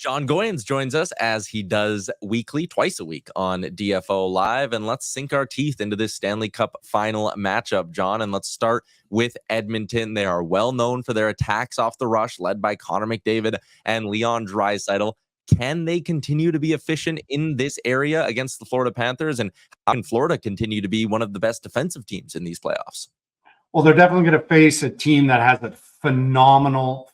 Jon Goyens joins us as he does weekly, twice a week on DFO Live. And let's sink our teeth into this Stanley Cup Final matchup, John. And let's start with Edmonton. They are well known for their attacks off the rush, led by Connor McDavid and Leon Draisaitl. Can they continue to be efficient in this area against the Florida Panthers? And how can Florida continue to be one of the best defensive teams in these playoffs? Well, they're definitely going to face a team that has a phenomenal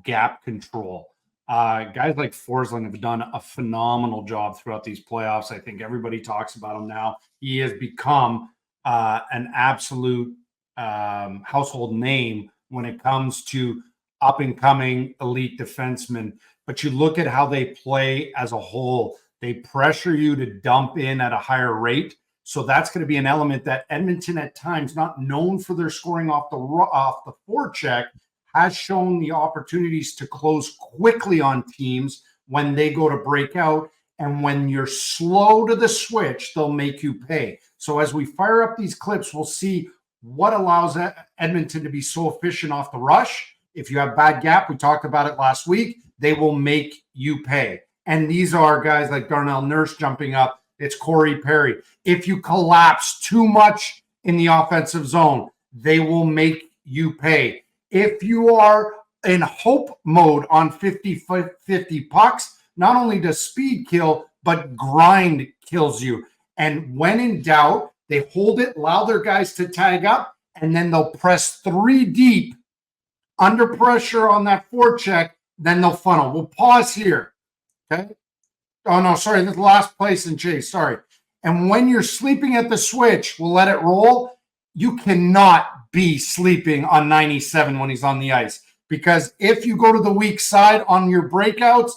gap control. Guys like Forsling have done a phenomenal job throughout these playoffs. I think everybody talks about him now. He has become an absolute household name when it comes to up-and-coming elite defensemen. But you look at how they play as a whole. They pressure you to dump in at a higher rate. So that's going to be an element that Edmonton at times, not known for their scoring off the forecheck, has shown the opportunities to close quickly on teams when they go to break out. And when you're slow to the switch, they'll make you pay. So as we fire up these clips, we'll see what allows Edmonton to be so efficient off the rush. If you have bad gap, we talked about it last week, they will make you pay. And these are guys like Darnell Nurse jumping up. It's Corey Perry. If you collapse too much in the offensive zone, they will make you pay. If you are in hope mode on 50-50 pucks, not only does speed kill, but grind kills you. And when in doubt, they hold it, allow their guys to tag up, and then they'll press 3 deep under pressure on that forecheck, then they'll funnel. We'll pause here, okay? Oh, no, sorry, this is the last place in chase, sorry. And when you're sleeping at the switch, we'll let it roll. You cannot be sleeping on 97 when he's on the ice. Because if you go to the weak side on your breakouts,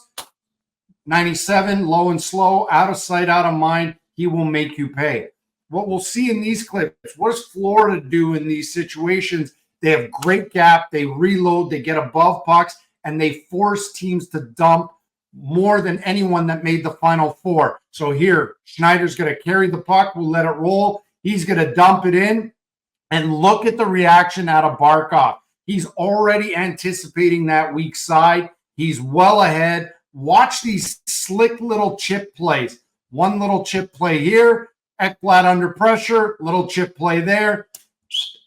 97, low and slow, out of sight, out of mind, he will make you pay. What we'll see in these clips, what does Florida do in these situations? They have great gap, they reload, they get above pucks, and they force teams to dump more than anyone that made the Final Four. So here, Schneider's going to carry the puck. We'll let it roll. He's going to dump it in. And look at the reaction out of Barkov. He's already anticipating that weak side. He's well ahead. Watch these slick little chip plays. One little chip play here. Ekblad under pressure. Little chip play there.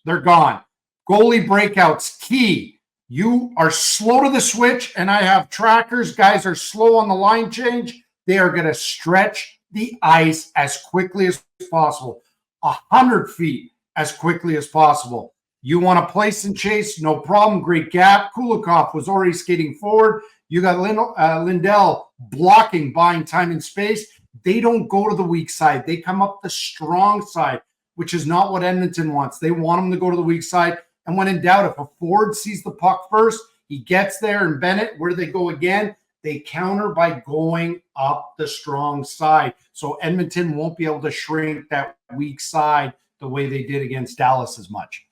They're gone. Goalie breakouts, key. You are slow to the switch, and I have trackers. Guys are slow on the line change. They are going to stretch the ice as quickly as possible, 100 feet as quickly as possible. You want to place and chase, no problem. Great gap. Kulikov was already skating forward. You got Lindell blocking, buying time and space. They don't go to the weak side. They come up the strong side, which is not what Edmonton wants. They want them to go to the weak side. And when in doubt, if a forward sees the puck first, he gets there, and Bennett, where do they go again? They counter by going up the strong side. So Edmonton won't be able to shrink that weak side the way they did against Dallas as much.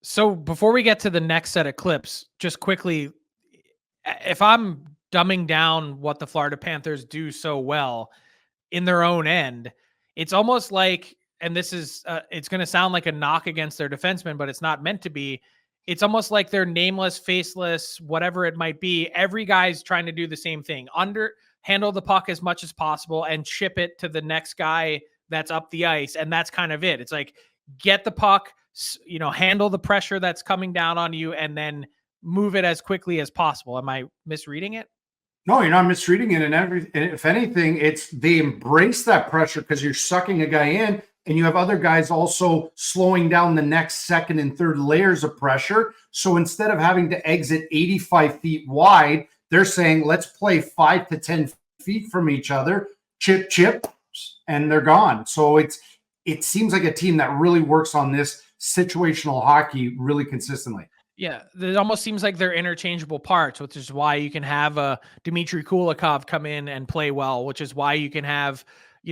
So before we get to the next set of clips, just quickly, if I'm dumbing down what the Florida Panthers do so well in their own end, it's almost like, and this is, it's going to sound like a knock against their defensemen, but it's not meant to be. It's almost like they're nameless, faceless, whatever it might be. Every guy's trying to do the same thing. Handle the puck as much as possible and chip it to the next guy that's up the ice. And that's kind of it. It's like, get the puck, handle the pressure that's coming down on you, and then move it as quickly as possible. Am I misreading it? No, you're not misreading it. And if anything, they embrace that pressure because you're sucking a guy in. And you have other guys also slowing down the next second and third layers of pressure. So instead of having to exit 85 feet wide, they're saying, let's play 5 to 10 feet from each other, chip, and they're gone. So it seems like a team that really works on this situational hockey really consistently. Yeah, it almost seems like they're interchangeable parts, which is why you can have a Dmitry Kulikov come in and play well, which is why you can have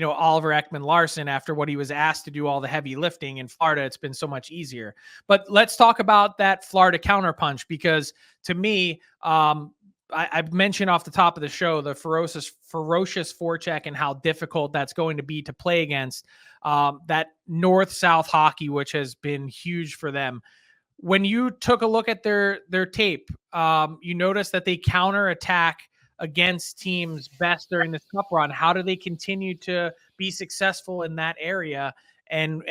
Oliver Ekman-Larsson, after what he was asked to do all the heavy lifting in Florida, it's been so much easier. But let's talk about that Florida counterpunch, because to me, I've mentioned off the top of the show, the ferocious forecheck and how difficult that's going to be to play against, that north-south hockey, which has been huge for them. When you took a look at their tape, you noticed that they counterattack against teams best during this cup run? How do they continue to be successful in that area? And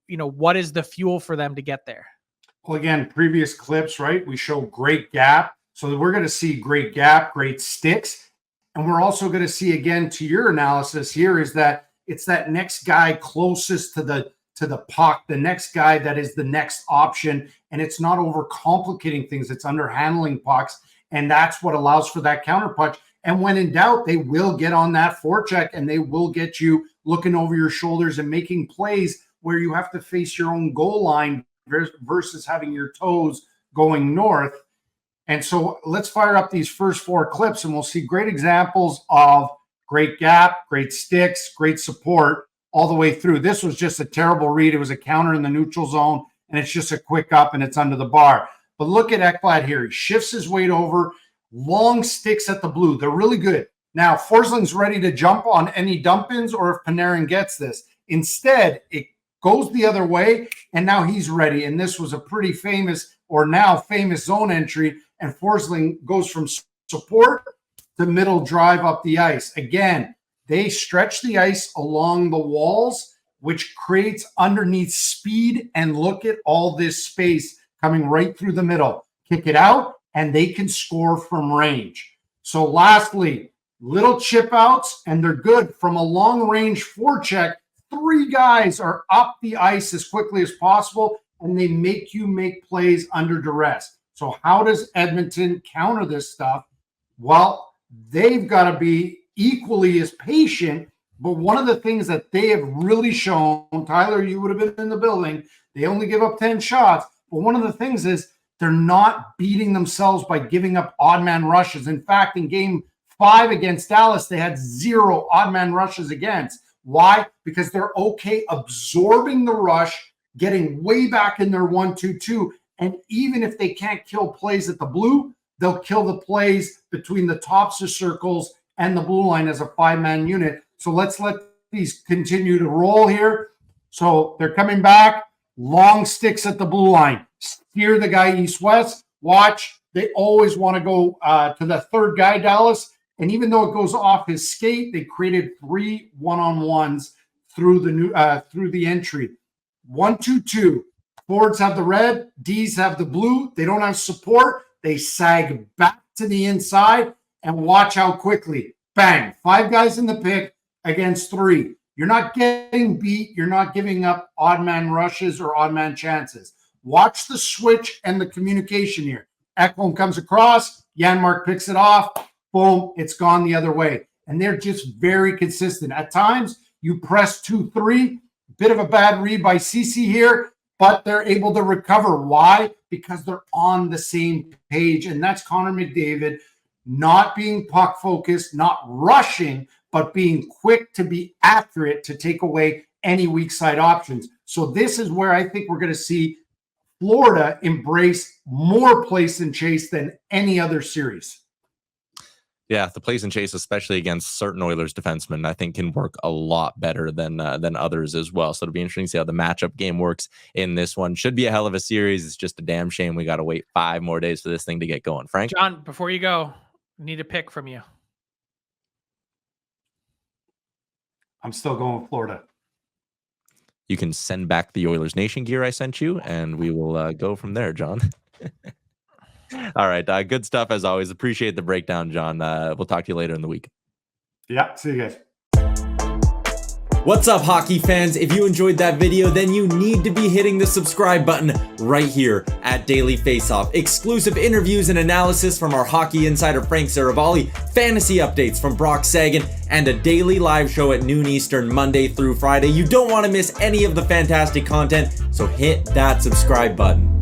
what is the fuel for them to get there? Well, again, previous clips, right? We show great gap. So we're going to see great gap, great sticks. And we're also going to see, again, to your analysis here, is that it's that next guy closest to the puck, the next guy that is the next option. And it's not overcomplicating things. It's underhandling pucks. And that's what allows for that counterpunch. And when in doubt, they will get on that forecheck and they will get you looking over your shoulders and making plays where you have to face your own goal line versus having your toes going north. And so let's fire up these first 4 clips and we'll see great examples of great gap, great sticks, great support all the way through. This was just a terrible read. It was a counter in the neutral zone, and it's just a quick up and it's under the bar. But look at Ekblad here. He shifts his weight over, long sticks at the blue. They're really good. Now, Forsling's ready to jump on any dump-ins or if Panarin gets this. Instead, it goes the other way, and now he's ready. And this was a pretty famous or now famous zone entry, and Forsling goes from support to middle drive up the ice. Again, they stretch the ice along the walls, which creates underneath speed, and look at all this space coming right through the middle. Kick it out, and they can score from range. So lastly, little chip outs, and they're good from a long range forecheck. 3 guys are up the ice as quickly as possible, and they make you make plays under duress. So how does Edmonton counter this stuff? Well, they've got to be equally as patient. But one of the things that they have really shown, Tyler, you would have been in the building, they only give up 10 shots. But one of the things is they're not beating themselves by giving up odd man rushes. In fact, in game 5 against Dallas, they had 0 odd man rushes against. Why? Because they're okay absorbing the rush, getting way back in their 1-2-2. And even if they can't kill plays at the blue, they'll kill the plays between the tops of circles and the blue line as a 5-man unit. So let's let these continue to roll here. So they're coming back, long sticks at the blue line. Steer the guy east-west. Watch. They always want to go to the third guy, Dallas. And even though it goes off his skate, they created 3 one-on-ones through the entry. 1-2-2. Forwards have the red. Ds have the blue. They don't have support. They sag back to the inside, and watch how quickly. Bang. 5 guys in the pick against 3. You're not getting beat. You're not giving up odd man rushes or odd man chances. Watch the switch and the communication here. Ekholm comes across. Janmark picks it off. Boom. It's gone the other way. And they're just very consistent. At times, you press 2-3. Bit of a bad read by CC here, but they're able to recover. Why? Because they're on the same page. And that's Connor McDavid not being puck focused, not rushing, but being quick to be accurate to take away any weak side options. So this is where I think we're going to see Florida embrace more place and chase than any other series. Yeah, the place and chase, especially against certain Oilers defensemen, I think can work a lot better than others as well. So it'll be interesting to see how the matchup game works in this one. Should be a hell of a series. It's just a damn shame we got to wait 5 more days for this thing to get going. Frank? John, before you go, I need a pick from you. I'm still going with Florida. You can send back the Oilers Nation gear I sent you, and we will go from there, John. All right. Good stuff as always. Appreciate the breakdown, John. We'll talk to you later in the week. Yeah. See you guys. What's up, hockey fans? If you enjoyed that video, then you need to be hitting the subscribe button right here at Daily Faceoff. Exclusive interviews and analysis from our hockey insider Frank Seravalli, fantasy updates from Brock Sagan, and a daily live show at noon Eastern, Monday through Friday. You don't want to miss any of the fantastic content, so hit that subscribe button.